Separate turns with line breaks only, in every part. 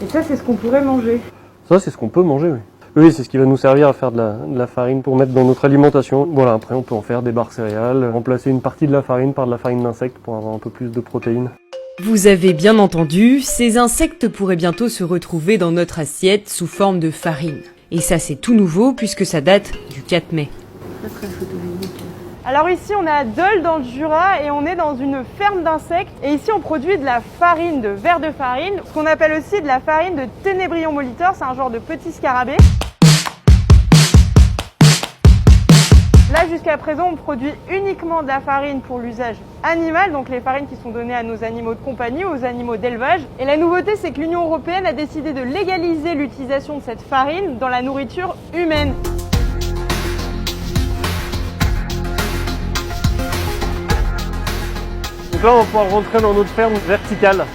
Et ça, c'est ce qu'on pourrait manger.
Ça, c'est ce qu'on peut manger, oui. Oui, c'est ce qui va nous servir à faire de la farine pour mettre dans notre alimentation. Voilà, après on peut en faire des barres céréales, remplacer une partie de la farine par de la farine d'insectes pour avoir un peu plus de protéines.
Vous avez bien entendu, ces insectes pourraient bientôt se retrouver dans notre assiette sous forme de farine. Et ça c'est tout nouveau puisque ça date du 4 mai.
Très photogénique.
Alors ici on est à Dole dans le Jura et on est dans une ferme d'insectes et ici on produit de la farine de vers de farine, ce qu'on appelle aussi de la farine de Ténébrion molitor, c'est un genre de petit scarabée. Là jusqu'à présent on produit uniquement de la farine pour l'usage animal, donc les farines qui sont données à nos animaux de compagnie, aux animaux d'élevage. Et la nouveauté c'est que l'Union européenne a décidé de légaliser l'utilisation de cette farine dans la nourriture humaine.
Donc là, on va pouvoir rentrer dans notre ferme verticale.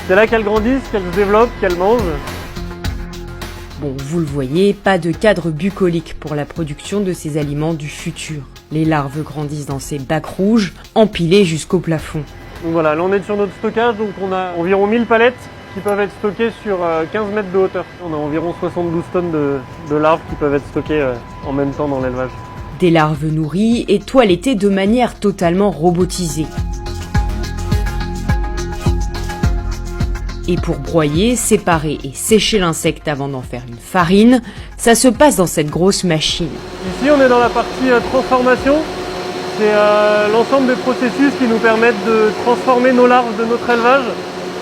C'est là qu'elles grandissent, qu'elles se développent, qu'elles mangent.
Bon, vous le voyez, pas de cadre bucolique pour la production de ces aliments du futur. Les larves grandissent dans ces bacs rouges, empilés jusqu'au plafond.
Donc voilà, là on est sur notre stockage, donc on a environ 1000 palettes qui peuvent être stockées sur 15 mètres de hauteur. On a environ 72 tonnes de larves qui peuvent être stockées en même temps dans l'élevage.
Des larves nourries et toilettées de manière totalement robotisée. Et pour broyer, séparer et sécher l'insecte avant d'en faire une farine, ça se passe dans cette grosse machine.
Ici on est dans la partie transformation. C'est l'ensemble des processus qui nous permettent de transformer nos larves de notre élevage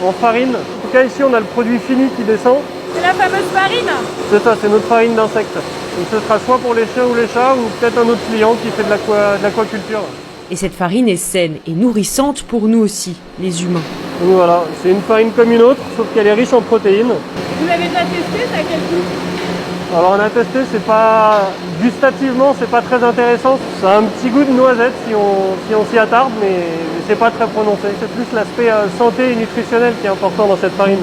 en farine. En tout cas ici on a le produit fini qui descend.
C'est la fameuse farine.
C'est ça, c'est notre farine d'insectes. Donc ce sera soit pour les chiens ou les chats ou peut-être un autre client qui fait de l'aquaculture.
Et cette farine est saine et nourrissante pour nous aussi, les humains.
Donc voilà, c'est une farine comme une autre, sauf qu'elle est riche en protéines.
Vous l'avez déjà testé, ça a quel goût?
Alors on a testé, c'est pas gustativement, c'est pas très intéressant. Ça a un petit goût de noisette si on s'y attarde, mais c'est pas très prononcé. C'est plus l'aspect santé et nutritionnel qui est important dans cette farine.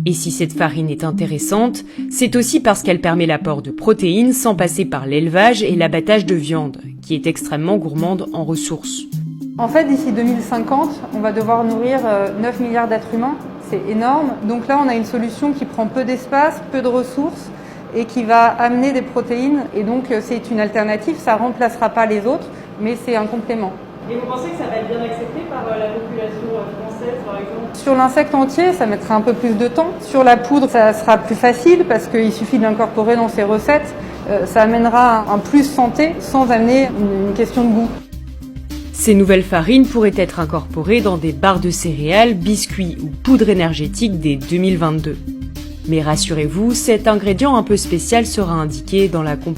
Et si cette farine est intéressante, c'est aussi parce qu'elle permet l'apport de protéines sans passer par l'élevage et l'abattage de viande, qui est extrêmement gourmande en ressources.
En fait, d'ici 2050, on va devoir nourrir 9 milliards d'êtres humains. C'est énorme. Donc là, on a une solution qui prend peu d'espace, peu de ressources et qui va amener des protéines. Et donc, c'est une alternative. Ça ne remplacera pas les autres, mais c'est un complément.
Et vous pensez que ça va être bien accepté par la population française, par exemple?
Sur l'insecte entier, ça mettra un peu plus de temps. Sur la poudre, ça sera plus facile parce qu'il suffit de l'incorporer dans ses recettes. Ça amènera un plus santé sans amener une question de goût.
Ces nouvelles farines pourraient être incorporées dans des barres de céréales, biscuits ou poudre énergétique dès 2022. Mais rassurez-vous, cet ingrédient un peu spécial sera indiqué dans la composition.